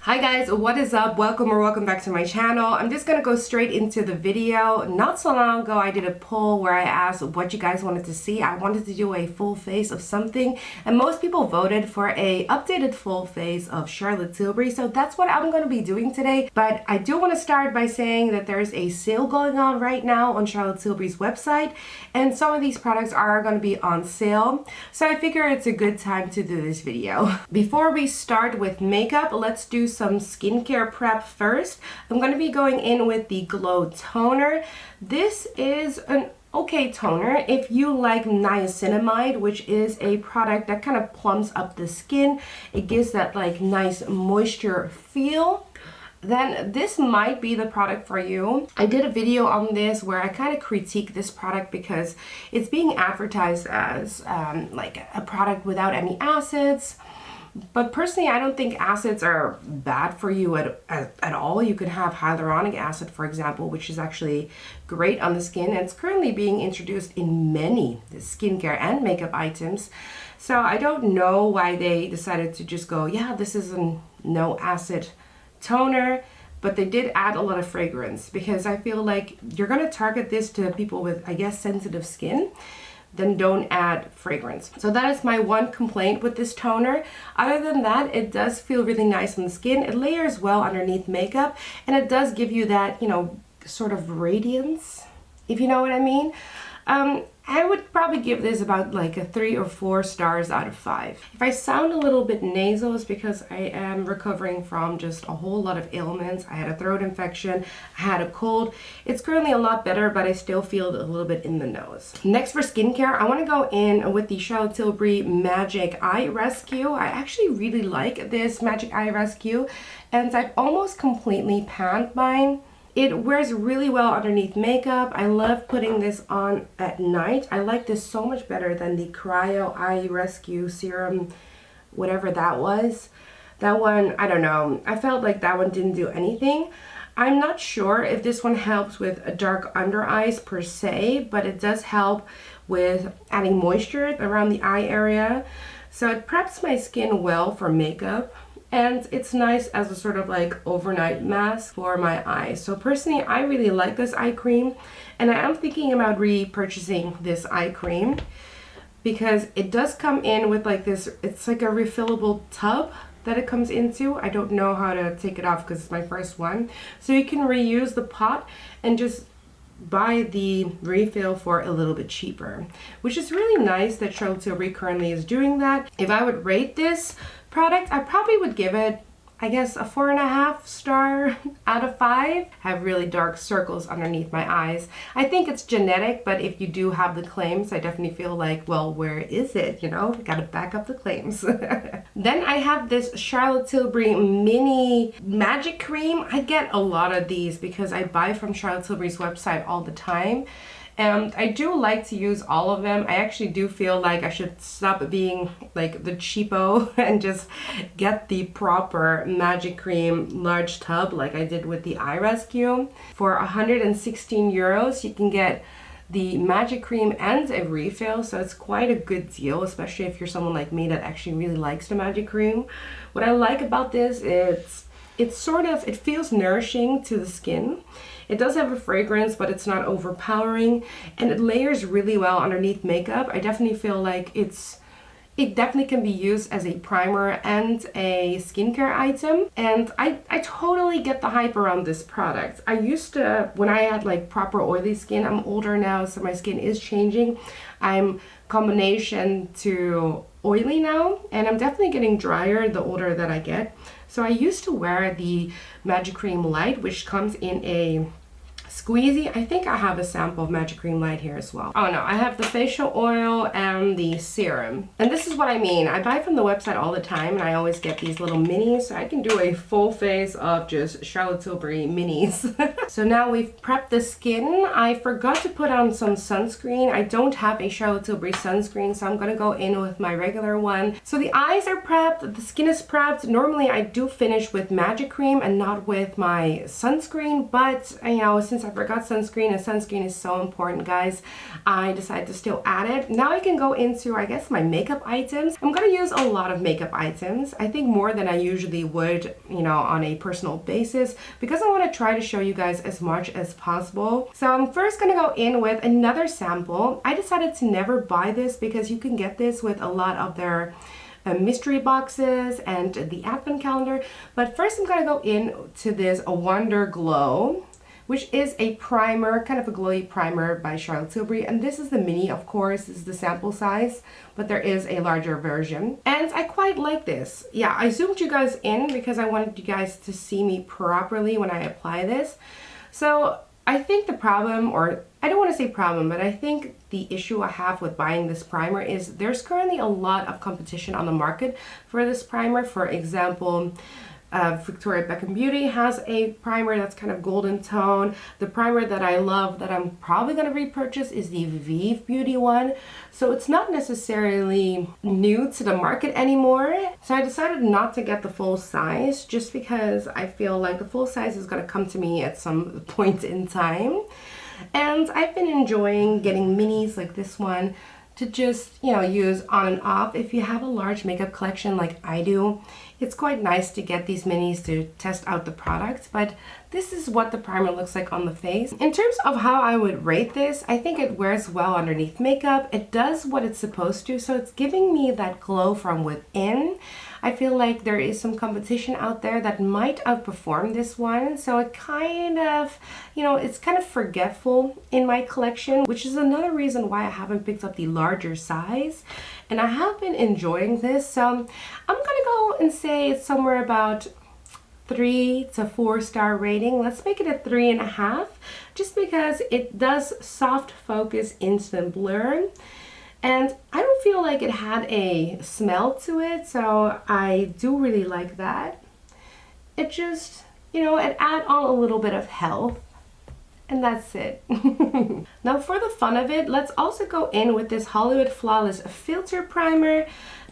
Hi guys, what is up? Welcome back to my channel. I'm just gonna go straight into the video. Not so long ago I did a poll where I asked what you guys wanted to see. I wanted to do a full face of something and most people voted for a updated full face of Charlotte Tilbury, so that's what I'm gonna be doing today. But I do want to start by saying that there's a sale going on right now on Charlotte Tilbury's website and some of these products are going to be on sale, so I figure it's a good time to do this video. Before we start with makeup, let's do some skincare prep first. I'm going to be going in with the Glow Toner. This is an okay toner if you like niacinamide, which is a product that kind of plumps up the skin. It gives that like nice moisture feel. Then this might be the product for you. I did a video on this where I kind of critique this product because it's being advertised as like a product without any acids. But personally, I don't think acids are bad for you at all. You could have hyaluronic acid, for example, which is actually great on the skin. And it's currently being introduced in many skincare and makeup items. So I don't know why they decided to just go, yeah, this is a no acid toner. But they did add a lot of fragrance because I feel like you're going to target this to people with, I guess, sensitive skin. Then don't add fragrance. So that is my one complaint with this toner. Other than that, it does feel really nice on the skin. It layers well underneath makeup and it does give you that, you know, sort of radiance, if you know what I mean. I would probably give this about like a 3 or 4 stars out of 5. If I sound a little bit nasal, it's because I am recovering from just a whole lot of ailments. I had a throat infection, I had a cold. It's currently a lot better, but I still feel it a little bit in the nose. Next for skincare, I want to go in with the Charlotte Tilbury Magic Eye Rescue. I actually really like this Magic Eye Rescue, and I've almost completely panned mine. It wears really well underneath makeup. I love putting this on at night. I like this so much better than the Cryo Eye Rescue Serum, whatever that was. That one, I don't know. I felt like that one didn't do anything. I'm not sure if this one helps with dark under eyes per se, but it does help with adding moisture around the eye area. So it preps my skin well for makeup. And it's nice as a sort of like overnight mask for my eyes. So personally, I really like this eye cream. And I am thinking about repurchasing this eye cream because it does come in with like this, it's like a refillable tub that it comes into. I don't know how to take it off because it's my first one. So you can reuse the pot and just buy the refill for a little bit cheaper, which is really nice that Charlotte Tilbury currently is doing that. If I would rate this product, I probably would give it, I guess, a 4.5 star out of 5. I have really dark circles underneath my eyes. I think it's genetic, but if you do have the claims, I definitely feel like, well, where is it? You know, gotta back up the claims. Then I have this Charlotte Tilbury Mini Magic Cream. I get a lot of these because I buy from Charlotte Tilbury's website all the time. And I do like to use all of them. I actually do feel like I should stop being like the cheapo and just get the proper Magic Cream large tub like I did with the Eye Rescue. For 116 euros, you can get the Magic Cream and a refill, so it's quite a good deal, especially if you're someone like me that actually really likes the Magic Cream. What I like about this is it feels nourishing to the skin. It does have a fragrance, but it's not overpowering, and it layers really well underneath makeup. I definitely feel like it definitely can be used as a primer and a skincare item, and I totally get the hype around this product. I used to, when I had like proper oily skin, I'm older now, so my skin is changing. I'm combination to oily now, and I'm definitely getting drier the older that I get. So I used to wear the Magic Cream Light, which comes in a squeezy. I think I have a sample of Magic Cream Light here as well. Oh no, I have the facial oil and the serum. And this is what I mean. I buy from the website all the time and I always get these little minis, so I can do a full face of just Charlotte Tilbury minis. So now we've prepped the skin. I forgot to put on some sunscreen. I don't have a Charlotte Tilbury sunscreen, so I'm gonna go in with my regular one. So the eyes are prepped, the skin is prepped. Normally I do finish with Magic Cream and not with my sunscreen, but you know, since since I forgot sunscreen, and sunscreen is so important, guys, I decided to still add it. Now I can go into, I guess, my makeup items. I'm gonna use a lot of makeup items. I think more than I usually would, you know, on a personal basis, because I want to try to show you guys as much as possible. So I'm first gonna go in with another sample. I decided to never buy this because you can get this with a lot of their mystery boxes and the advent calendar. But first I'm gonna go into this WONDERGLOW, which is a primer, kind of a glowy primer by Charlotte Tilbury. And this is the mini, of course, this is the sample size, but there is a larger version. And I quite like this. Yeah, I zoomed you guys in because I wanted you guys to see me properly when I apply this. So I think the problem, or I don't want to say problem, but I think the issue I have with buying this primer is there's currently a lot of competition on the market for this primer. For example, Victoria Beckham Beauty has a primer that's kind of golden tone. The primer that I love that I'm probably going to repurchase is the Vive Beauty one. So it's not necessarily new to the market anymore. So I decided not to get the full size just because I feel like the full size is going to come to me at some point in time. And I've been enjoying getting minis like this one to just, you know, use on and off. If you have a large makeup collection like I do, it's quite nice to get these minis to test out the products. But this is what the primer looks like on the face. In terms of how I would rate this, I think it wears well underneath makeup. It does what it's supposed to, so it's giving me that glow from within. I feel like there is some competition out there that might outperform this one, so it kind of, you know, it's kind of forgetful in my collection, which is another reason why I haven't picked up the larger size. And I have been enjoying this, so I'm gonna go and say it's somewhere about 3 to 4 star rating. Let's make it a 3.5, just because it does soft focus instant blur. And I don't feel like it had a smell to it, so I do really like that. It just, you know, it adds on a little bit of health, and that's it. Now for the fun of it, let's also go in with this Hollywood Flawless Filter Primer.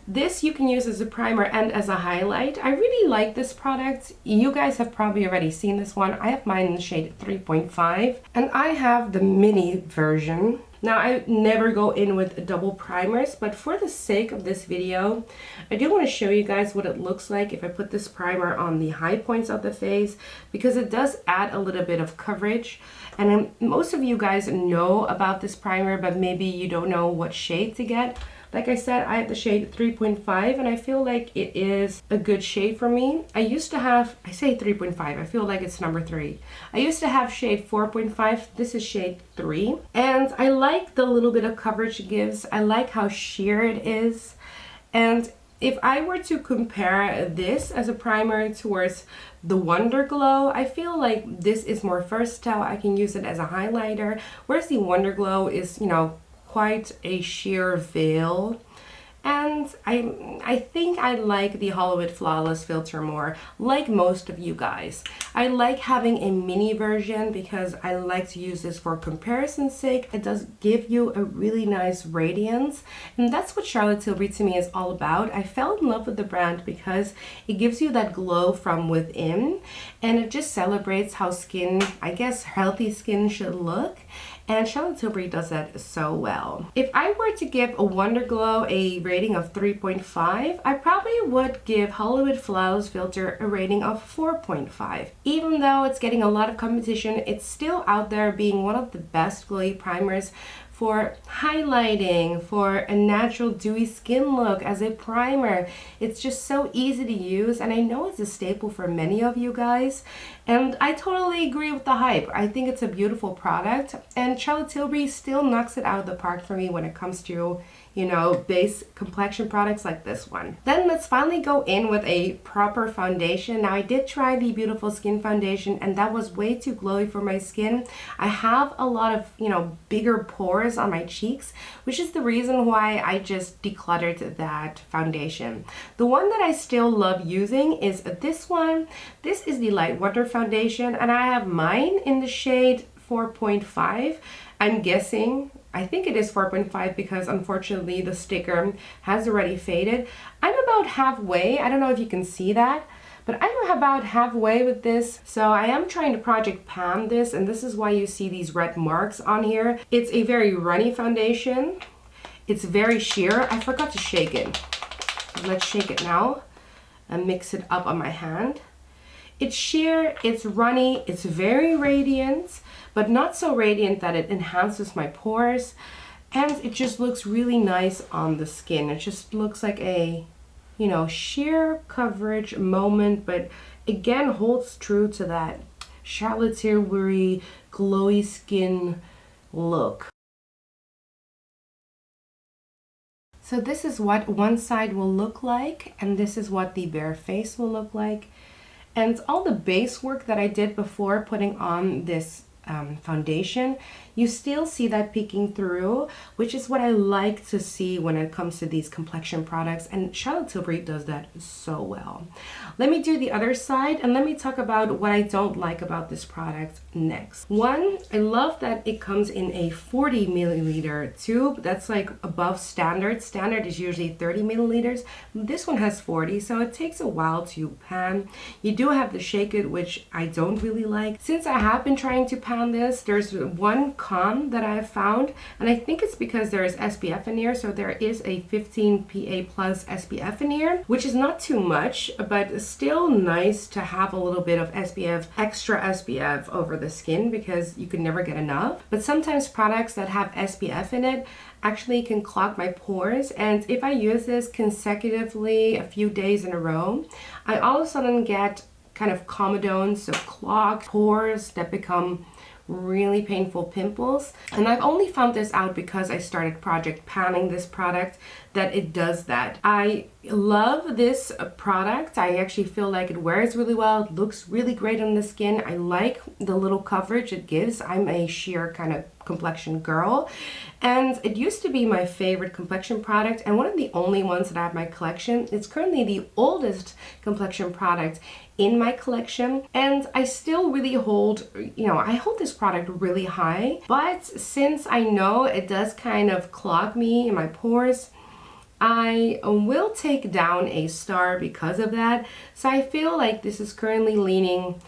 This you can use as a primer and as a highlight. I really like this product. You guys have probably already seen this one. I have mine in the shade 3.5, and I have the mini version. Now, I never go in with double primers, but for the sake of this video, I do want to show you guys what it looks like if I put this primer on the high points of the face, because it does add a little bit of coverage. And most of you guys know about this primer, but maybe you don't know what shade to get. Like I said, I have the shade 3.5, and I feel like it is a good shade for me. I used to have, I say 3.5, I feel like it's number 3. I used to have shade 4.5, this is shade 3. And I like the little bit of coverage it gives. I like how sheer it is. And if I were to compare this as a primer towards the WONDERGLOW, I feel like this is more versatile. I can use it as a highlighter, whereas the WONDERGLOW is, you know, quite a sheer veil. And I think I like the Hollywood Flawless Filter more, like most of you guys. I like having a mini version because I like to use this for comparison's sake. It does give you a really nice radiance, and that's what Charlotte Tilbury to me is all about. I fell in love with the brand because it gives you that glow from within, and it just celebrates how skin, I guess healthy skin should look. And Charlotte Tilbury does that so well. If I were to give a WONDERGLOW a rating of 3.5, I probably would give Hollywood Flawless Filter a rating of 4.5. Even though it's getting a lot of competition, it's still out there being one of the best glowy primers for highlighting, for a natural dewy skin look as a primer. It's just so easy to use, and I know it's a staple for many of you guys, and I totally agree with the hype. I think it's a beautiful product, and Charlotte Tilbury still knocks it out of the park for me when it comes to, you know, base complexion products like this one. Then let's finally go in with a proper foundation. Now, I did try the Beautiful Skin Foundation, and that was way too glowy for my skin. I have a lot of, you know, bigger pores on my cheeks, which is the reason why I just decluttered that foundation. The one that I still love using is this one. This is the Light Wonder Foundation, and I have mine in the shade 4.5. I'm guessing, I think it is 4.5 because unfortunately the sticker has already faded. I'm about halfway. I don't know if you can see that, But I'm about halfway with this. So I am trying to project pan this, and this is why you see these red marks on here. It's a very runny foundation. It's very sheer. I forgot to shake it. Let's shake it now and mix it up on my hand. It's sheer, it's runny, it's very radiant, but not so radiant that it enhances my pores. And it just looks really nice on the skin. It just looks like a, you know, sheer coverage moment, but again holds true to that Charlotte Tilbury glowy skin look. So this is what one side will look like, and this is what the bare face will look like. And all the base work that I did before putting on this foundation, you still see that peeking through, which is what I like to see when it comes to these complexion products, and Charlotte Tilbury does that so well. Let me do the other side, and let me talk about what I don't like about this product next. One, I love that it comes in a 40 milliliter tube. That's like above standard. Standard is usually 30 milliliters. This one has 40, so it takes a while to pan. You do have to shake it, which I don't really like. Since I have been trying to pan this, there's one con that I have found, and I think it's because there is SPF in here. So there is a 15 PA plus SPF in here, which is not too much, but still nice to have a little bit of SPF, extra SPF over the skin, because you can never get enough. But sometimes products that have SPF in it actually can clog my pores, and if I use this consecutively a few days in a row, I all of a sudden get kind of comedones, so clogged pores that become really painful pimples. And I've only found this out because I started project panning this product, that it does that. I love this product. I actually feel like it wears really well. It looks really great on the skin. I like the little coverage it gives. I'm a sheer kind of complexion girl, and it used to be my favorite complexion product and one of the only ones that I have in my collection. It's currently the oldest complexion product in my collection, and I still really hold, you know, I hold this product really high, but since I know it does kind of clog me in my pores, I will take down a star because of that. So I feel like this is currently leaning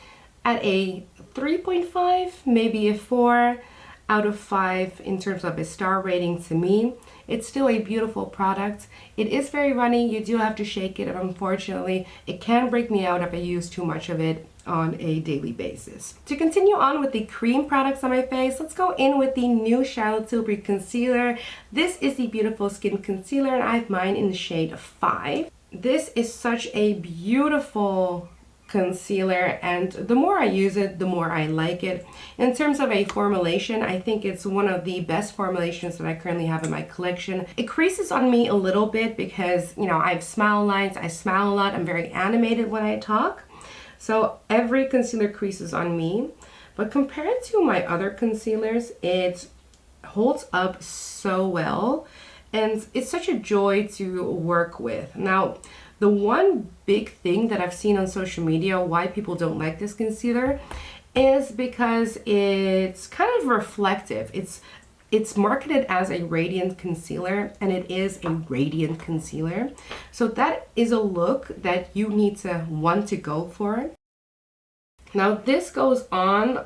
at a 3.5, maybe a 4 out of 5 in terms of a star rating to me. It's still a beautiful product. It is very runny. You do have to shake it, and unfortunately it can break me out if I use too much of it on a daily basis. To continue on with the cream products on my face, let's go in with the new Charlotte Tilbury concealer. This is the Beautiful Skin Concealer, and I have mine in the shade 5. This is such a beautiful concealer, and the more I use it, the more I like it. In terms of a formulation, I think it's one of the best formulations that I currently have in my collection. It creases on me a little bit because, you know, I have smile lines, I smile a lot, I'm very animated when I talk. So every concealer creases on me, but compared to my other concealers, it holds up so well, and it's such a joy to work with. Now, the one big thing that I've seen on social media why people don't like this concealer is because it's kind of reflective. It's marketed as a radiant concealer, and it is a radiant concealer. So that is a look that you need to want to go for. Now this goes on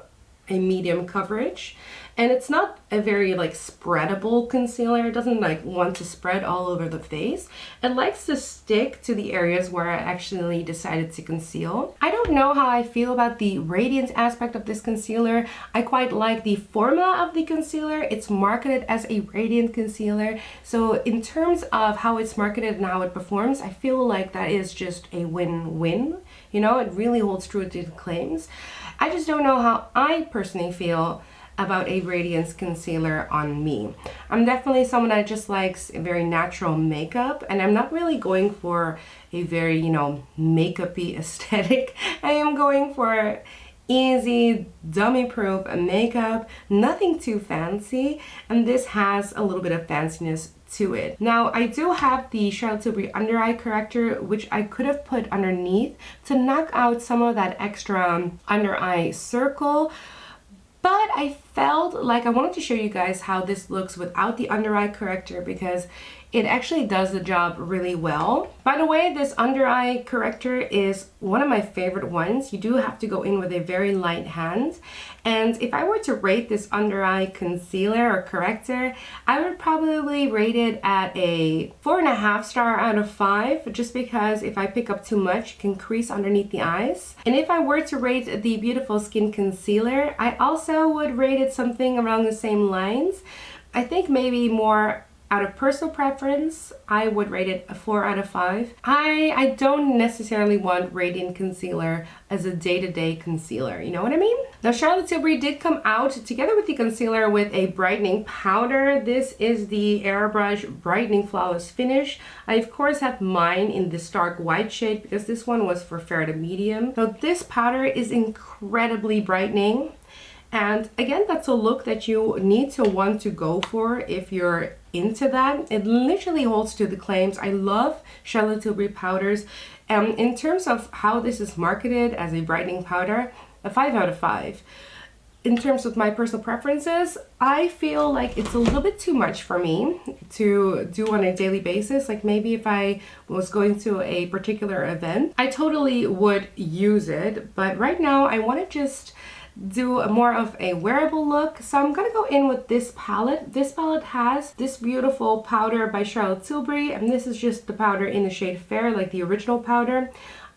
a medium coverage, and it's not a very like spreadable concealer. It doesn't like want to spread all over the face. It likes to stick to the areas where I actually decided to conceal. I don't know how I feel about the radiant aspect of this concealer. I quite like the formula of the concealer. It's marketed as a radiant concealer, so in terms of how it's marketed and how it performs, I feel like that is just a win-win. You know, it really holds true to the claims. I just don't know how I personally feel about a radiance concealer on me. I'm definitely someone that just likes a very natural makeup, and I'm not really going for a very, you know, makeup-y aesthetic. I am going for easy, dummy-proof makeup, nothing too fancy, and this has a little bit of fanciness to it. Now, I do have the Charlotte Tilbury under eye corrector, which I could have put underneath to knock out some of that extra under eye circle, but I felt like I wanted to show you guys how this looks without the under eye corrector, because it actually does the job really well. By the way, this under eye corrector is one of my favorite ones. You do have to go in with a very light hand. And if I were to rate this under eye concealer or corrector, I would probably rate it at a 4.5 star out of 5, just because if I pick up too much, it can crease underneath the eyes. And if I were to rate the Beautiful Skin Concealer, I also would rate it something around the same lines. I think maybe more out of personal preference, I would rate it a 4 out of 5. I don't necessarily want Radiant Concealer as a day-to-day concealer, you know what I mean? Now Charlotte Tilbury did come out together with the concealer with a brightening powder. This is the AIRBRUSH Brightening Flawless Finish. I of course have mine in this dark white shade because this one was for fair to medium. So this powder is incredibly brightening. And again, that's a look that you need to want to go for if you're into that. It literally holds to the claims. I love Charlotte Tilbury powders. In terms of how this is marketed as a brightening powder, a 5 out of 5. In terms of my personal preferences, I feel like it's a little bit too much for me to do on a daily basis. Like maybe if I was going to a particular event, I totally would use it. But right now I want to just do more of a wearable look, so I'm gonna go in with this palette. This palette has this beautiful powder by Charlotte Tilbury, and this is just the powder in the shade Fair, like the original powder.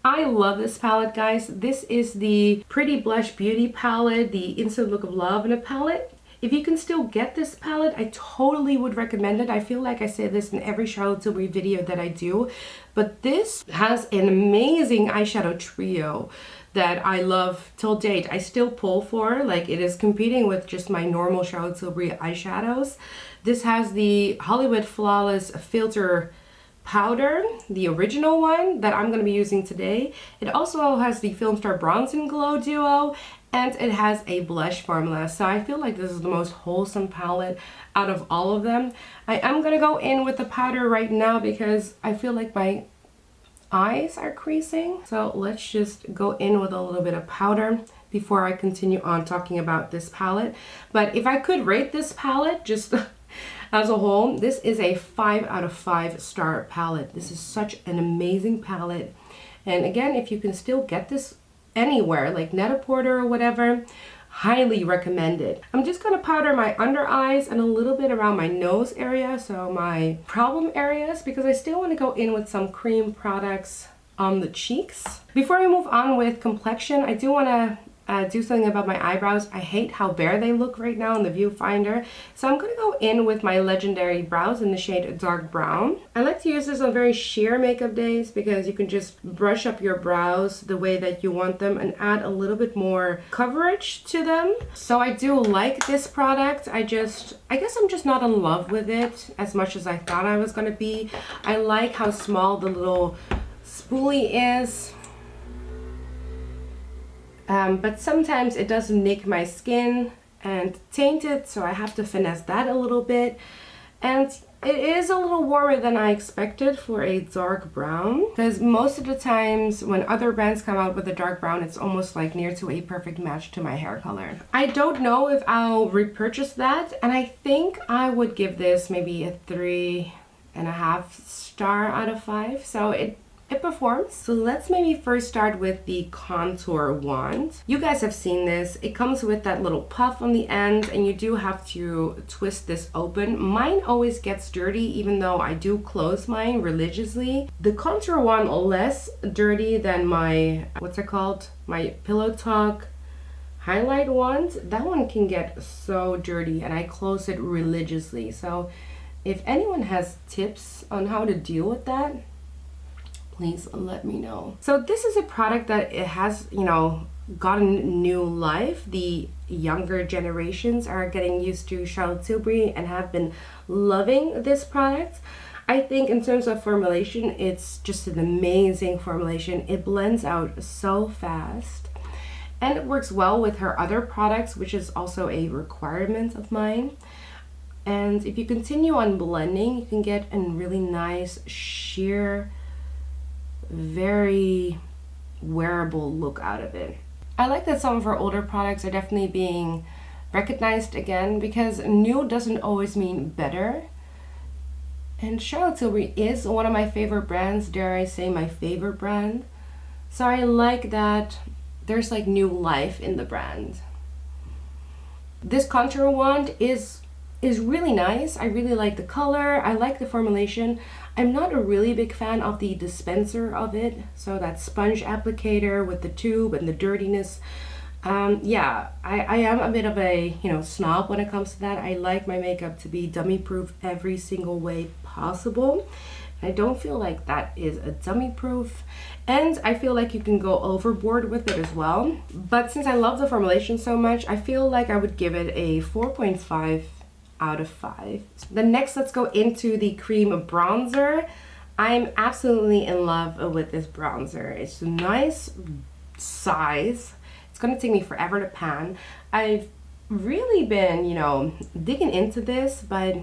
I love this palette, guys. This is the Pretty Blush Beauty palette, the Instant Look of Love in a palette. If you can still get this palette, I totally would recommend it. I feel like I say this in every Charlotte Tilbury video that I do, but this has an amazing eyeshadow trio that I love till date. I still pull for, like it is competing with just my normal Charlotte Tilbury eyeshadows. This has the Hollywood Flawless Filter powder, the original one that I'm going to be using today. It also has the Filmstar Bronze and Glow duo, and it has a blush formula. So I feel like this is the most wholesome palette out of all of them. I am going to go in with the powder right now because I feel like my eyes are creasing. So let's just go in with a little bit of powder before I continue on talking about this palette. But if I could rate this palette just as a whole, this is a 5 out of 5 star palette. This is such an amazing palette. And again, if you can still get this anywhere, like Net-a-Porter or whatever, highly recommended. I'm just gonna powder my under eyes and a little bit around my nose area, so my problem areas, because I still want to go in with some cream products on the cheeks. Before we move on with complexion, I do want to do something about my eyebrows. I hate how bare they look right now in the viewfinder, so I'm going to go in with my Legendary brows in the shade Dark Brown. I like to use this on very sheer makeup days because you can just brush up your brows the way that you want them and add a little bit more coverage to them. So I do like this product. I guess I'm just not in love with it as much as I thought I was going to be. I like how small the little spoolie is. But sometimes it does nick my skin and taint it, so I have to finesse that a little bit. And it is a little warmer than I expected for a dark brown, because most of the times when other brands come out with a dark brown, it's almost like near to a perfect match to my hair color. I don't know if I'll repurchase that, and I think I would give this maybe a 3.5 star out of 5. So it performs. So let's maybe first start with the contour wand. You guys have seen this. It comes with that little puff on the end, and you do have to twist this open. Mine always gets dirty even though I do close mine religiously. The contour wand less dirty than my, what's it called? My Pillow Talk highlight wand. That one can get so dirty and I close it religiously. So if anyone has tips on how to deal with that, please let me know. So this is a product that it has, you know, gotten new life. The younger generations are getting used to Charlotte Tilbury and have been loving this product. I think in terms of formulation, it's just an amazing formulation. It blends out so fast and it works well with her other products, which is also a requirement of mine. And if you continue on blending, you can get a really nice sheer, very wearable look out of it. I like that some of her older products are definitely being recognized again, because new doesn't always mean better. And Charlotte Tilbury is one of my favorite brands, dare I say my favorite brand. So I like that there's like new life in the brand. This contour wand is really nice. I really like the color. I like the formulation. I'm not a really big fan of the dispenser of it. So that sponge applicator with the tube and the dirtiness. Yeah, I am a bit of a, snob when it comes to that. I like my makeup to be dummy proof every single way possible. I don't feel like that is a dummy proof, and I feel like you can go overboard with it as well. But since I love the formulation so much, I feel like I would give it a 4.5 out of 5. Then next, let's go into the cream bronzer. I'm absolutely in love with this bronzer. It's a nice size. It's gonna take me forever to pan. I've really been, digging into this, but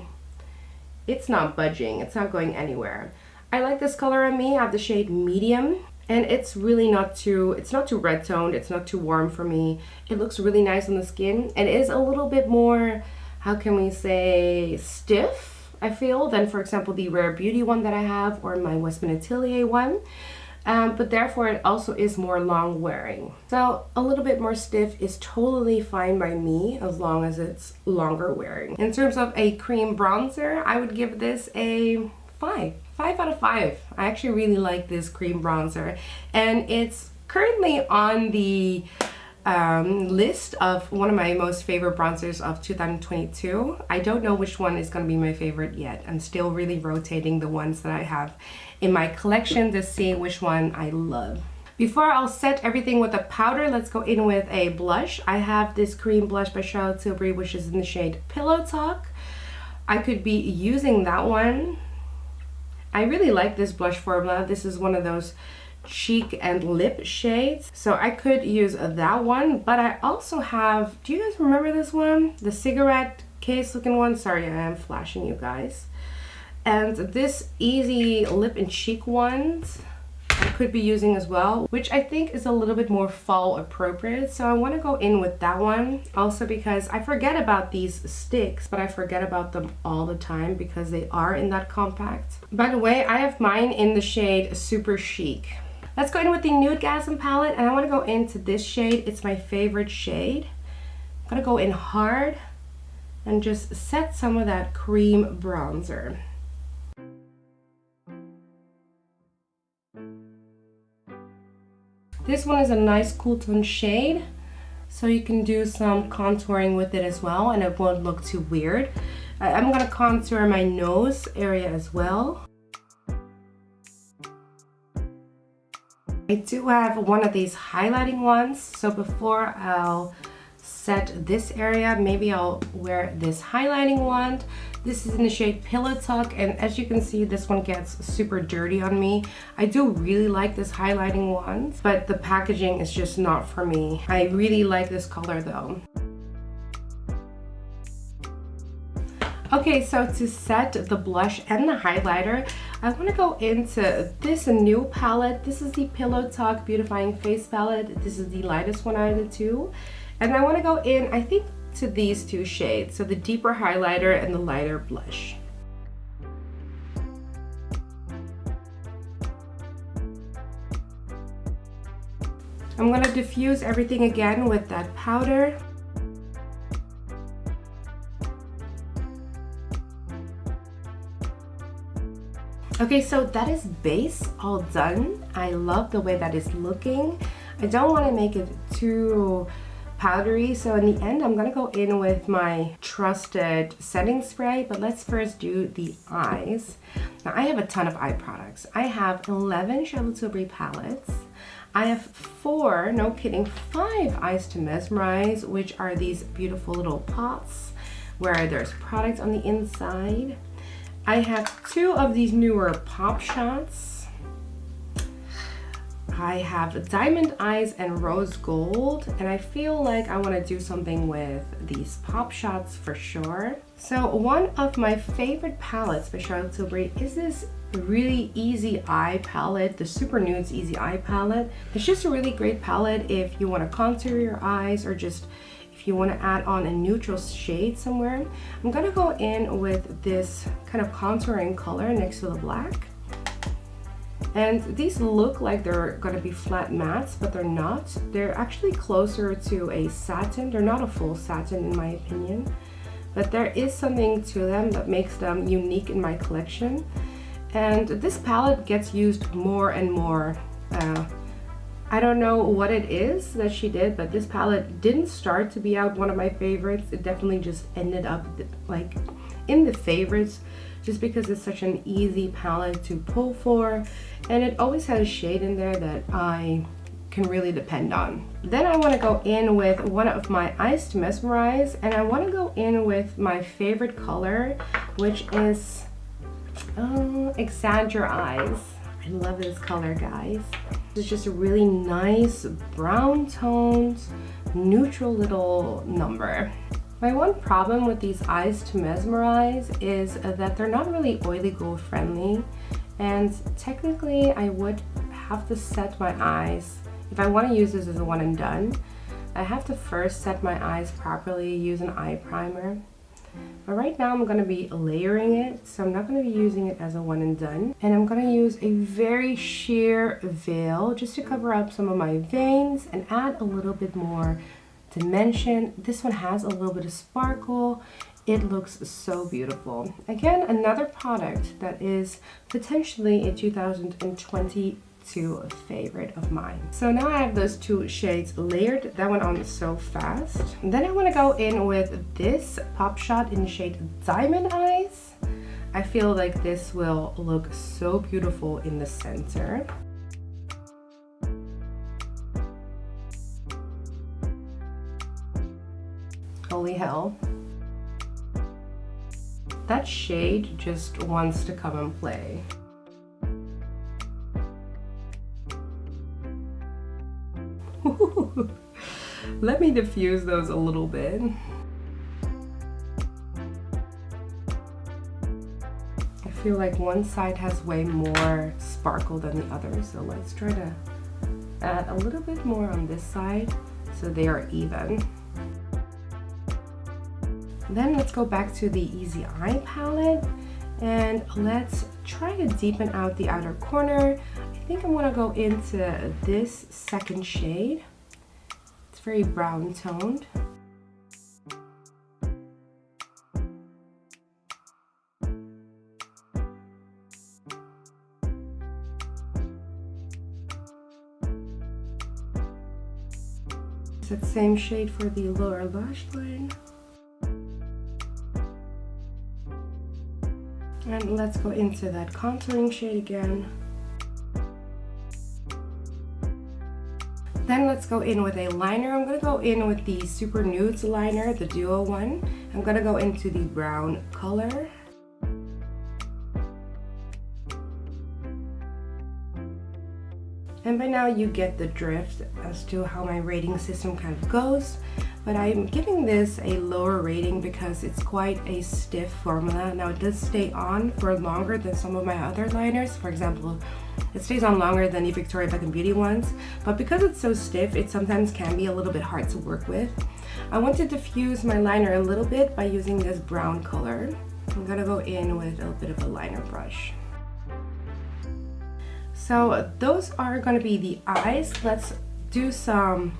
it's not budging. It's not going anywhere. I like this color on me. I have the shade medium, and it's really it's not too red toned. It's not too warm for me. It looks really nice on the skin. It is a little bit more, how can we say, stiff, I feel, than for example the Rare Beauty one that I have, or my Westman Atelier one. But therefore it also is more long wearing. So a little bit more stiff is totally fine by me as long as it's longer wearing. In terms of a cream bronzer, I would give this a 5 out of 5. I actually really like this cream bronzer, and it's currently on the list of one of my most favorite bronzers of 2022. I don't know which one is going to be my favorite yet. I'm still really rotating the ones that I have in my collection to see which one I love. Before I'll set everything with a powder, let's go in with a blush. I have this cream blush by Charlotte Tilbury, which is in the shade Pillow Talk. I could be using that one. I really like this blush formula. This is one of those cheek and lip shades, so I could use that one. But I also have, do you guys remember this one, the cigarette case looking one? Sorry, I am flashing you guys. And this easy lip and cheek ones I could be using as well, which I think is a little bit more fall appropriate. So I want to go in with that one also because I forget about these sticks, but I forget about them all the time because they are in that compact. By the way, I have mine in the shade Super Chic. Let's go in with the NUDEGASM palette, and I want to go into this shade. It's my favorite shade. I'm gonna go in hard and just set some of that cream bronzer. This one is a nice cool tone shade, so you can do some contouring with it as well and it won't look too weird. I'm gonna contour my nose area as well. I do have one of these highlighting ones, so before I'll set this area, maybe I'll wear this highlighting wand. This is in the shade Pillow Talk, and as you can see, this one gets super dirty on me. I do really like this highlighting wand, but the packaging is just not for me. I really like this color though. Okay, so to set the blush and the highlighter, I want to go into this new palette. This is the Pillow Talk Beautifying Face Palette. This is the lightest one out of the two. And I want to go in, I think, to these two shades. So the deeper highlighter and the lighter blush. I'm going to diffuse everything again with that powder. Okay, so that is base all done. I love the way that is looking. I don't want to make it too powdery, so in the end I'm gonna go in with my trusted setting spray, but let's first do the eyes. Now I have a ton of eye products. I have 11 Charlotte Tilbury palettes. I have 4, no kidding, 5 Eyes to Mesmerize, which are these beautiful little pots where there's product on the inside. I have 2 of these newer Pop Shots. I have Diamond Eyes and Rose Gold, and I feel like I want to do something with these Pop Shots for sure. So one of my favorite palettes by Charlotte Tilbury is this really easy eye palette, the Super Nudes Easy Eye Palette. It's just a really great palette if you want to contour your eyes, or just if if you want to add on a neutral shade somewhere. I'm gonna go in with this kind of contouring color next to the black. And these look like they're gonna be flat mattes, but they're not. They're actually closer to a satin. They're not a full satin in my opinion, but there is something to them that makes them unique in my collection. And this palette gets used more and more. I don't know what it is that she did, but this palette didn't start to be out one of my favorites. It definitely just ended up like in the favorites just because it's such an easy palette to pull for, and it always has a shade in there that I can really depend on. Then I want to go in with one of my eyes to mesmerize, and I want to go in with my favorite color, which is Exagger Eyes. I love this color, guys. It's just a really nice brown toned, neutral little number. My one problem with these eyes to mesmerize is that they're not really oily gold friendly, and technically I would have to set my eyes, if I want to use this as a one and done, I have to first set my eyes properly, use an eye primer. But right now I'm going to be layering it, so I'm not going to be using it as a one and done. And I'm going to use a very sheer veil just to cover up some of my veins and add a little bit more dimension. This one has a little bit of sparkle. It looks so beautiful. Again, another product that is potentially a 2022 favorite of mine. So now I have those two shades layered. That went on so fast. And then I want to go in with this Pop Shot in shade Diamond Eyes. I feel like this will look so beautiful in the center. Holy hell. That shade just wants to come and play. Let me diffuse those a little bit. I feel like one side has way more sparkle than the other, so let's try to add a little bit more on this side so they are even. Then let's go back to the Easy Eye palette and let's try to deepen out the outer corner. I think I'm gonna go into this second shade. It's very brown toned. It's that same shade for the lower lash line. And let's go into that contouring shade again. Then let's go in with a liner. I'm gonna go in with the Super Nudes liner, the duo one. I'm gonna go into the brown color. And by now you get the drift as to how my rating system kind of goes. But I'm giving this a lower rating because it's quite a stiff formula. Now it does stay on for longer than some of my other liners. For example, it stays on longer than the Victoria Beckham Beauty ones. But because it's so stiff, it sometimes can be a little bit hard to work with. I want to diffuse my liner a little bit by using this brown color. I'm gonna go in with a bit of a liner brush. So those are gonna be the eyes. Let's do some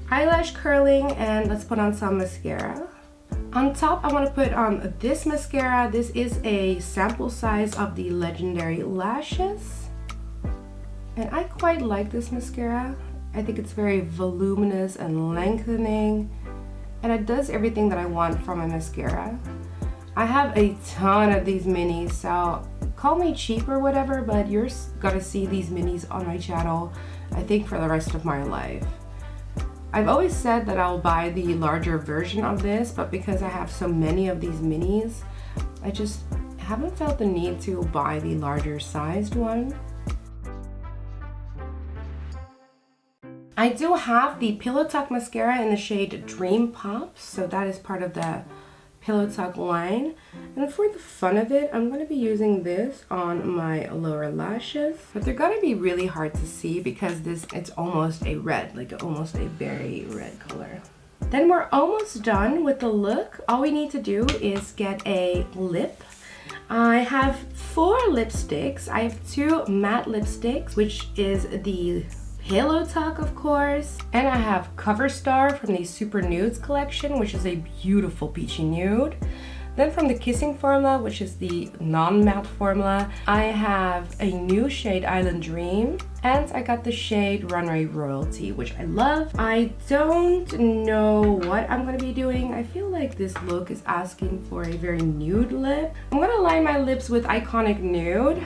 eyelash curling and let's put on some mascara. On top, I want to put on this mascara. This is a sample size of the Legendary Lashes. And I quite like this mascara. I think it's very voluminous and lengthening. And it does everything that I want from a mascara. I have a ton of these minis, so call me cheap or whatever, but you're gonna see these minis on my channel, I think, for the rest of my life. I've always said that I'll buy the larger version of this, but because I have so many of these minis, I just haven't felt the need to buy the larger sized one. I do have the Pillow Talk mascara in the shade Dream Pop, so that is part of the Pillow Talk line. And for the fun of it, I'm going to be using this on my lower lashes, but they're going to be really hard to see because it's almost a red, like almost a berry red color. Then we're almost done with the look. All we need to do is get a lip. I have 4 lipsticks. I have 2 matte lipsticks, which is the Halo Talk, of course. And I have Cover Star from the Super Nudes collection, which is a beautiful peachy nude. Then from the Kissing formula, which is the non-matte formula, I have a new shade Island Dream, and I got the shade Runway Royalty, which I love. I don't know what I'm gonna be doing. I feel like this look is asking for a very nude lip. I'm gonna line my lips with Iconic Nude.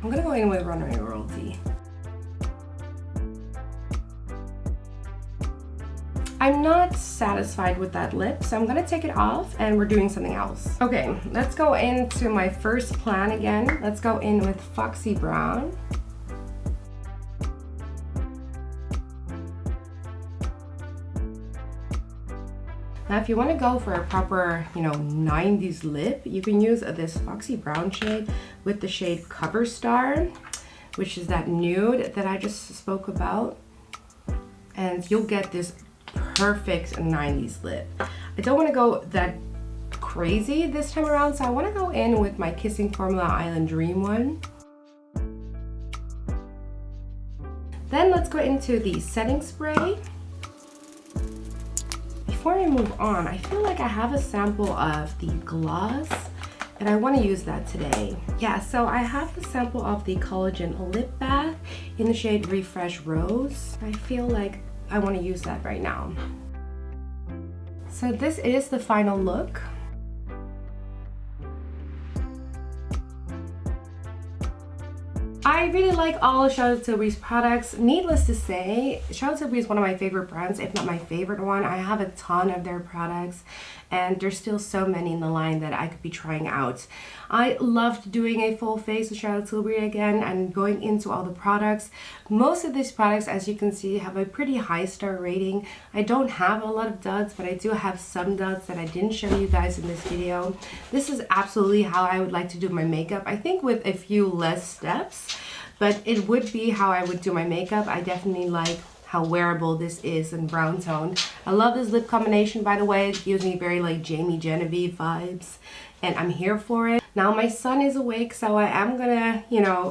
I'm gonna go in with Runway Royalty. I'm not satisfied with that lip, so I'm gonna take it off and we're doing something else. Okay, let's go into my first plan again. Let's go in with Foxy Brown. Now, if you want to go for a proper, 90s lip, you can use this Foxy Brown shade with the shade Cover Star, which is that nude that I just spoke about. And you'll get this perfect 90s lip. I don't want to go that crazy this time around, so I want to go in with my Kissing Formula Island Dream one. Then let's go into the setting spray. Before I move on, I feel like I have a sample of the gloss and I want to use that today. Yeah, so I have the sample of the Collagen Lip Bath in the shade Refresh Rose. I feel like I want to use that right now. So this is the final look. I really like all of Charlotte Tilbury's products. Needless to say, Charlotte Tilbury is one of my favorite brands, if not my favorite one. I have a ton of their products and there's still so many in the line that I could be trying out. I loved doing a full face of Charlotte Tilbury again and going into all the products. Most of these products, as you can see, have a pretty high star rating. I don't have a lot of duds, but I do have some duds that I didn't show you guys in this video. This is absolutely how I would like to do my makeup. I think with a few less steps, but it would be how I would do my makeup. I definitely like how wearable this is in brown tone. I love this lip combination, by the way. It gives me very like Jamie Genevieve vibes and I'm here for it. Now my son is awake, so I am gonna,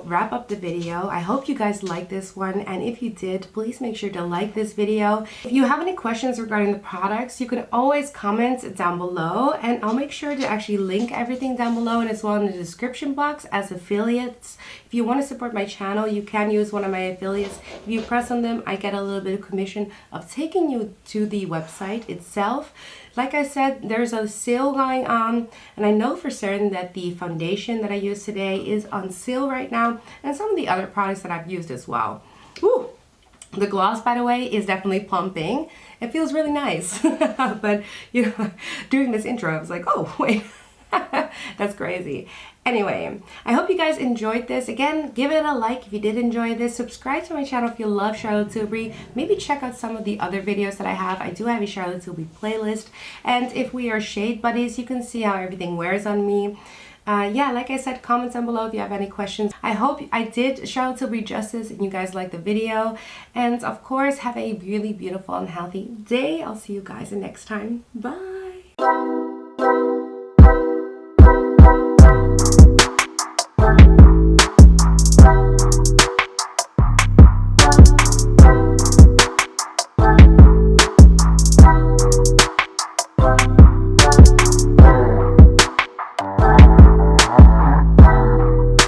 wrap up the video. I hope you guys liked this one, and if you did, please make sure to like this video. If you have any questions regarding the products, you can always comment down below, and I'll make sure to actually link everything down below and as well in the description box as affiliates. If you want to support my channel, you can use one of my affiliates. If you press on them, I get a little bit of commission of taking you to the website itself. Like I said, there's a sale going on, and I know for certain that the foundation that I use today is on sale right now, and some of the other products that I've used as well. Woo! The gloss, by the way, is definitely plumping. It feels really nice. But, doing this intro, I was like, oh, wait. That's crazy. Anyway, I hope you guys enjoyed this. Again, give it a like if you did enjoy this. Subscribe to my channel if you love Charlotte Tilbury. Maybe check out some of the other videos that I have. I do have a Charlotte Tilbury playlist. And if we are shade buddies, you can see how everything wears on me. Yeah, like I said, comment down below if you have any questions. I hope I did Charlotte Tilbury justice and you guys liked the video. And of course, have a really beautiful and healthy day. I'll see you guys next time. Bye.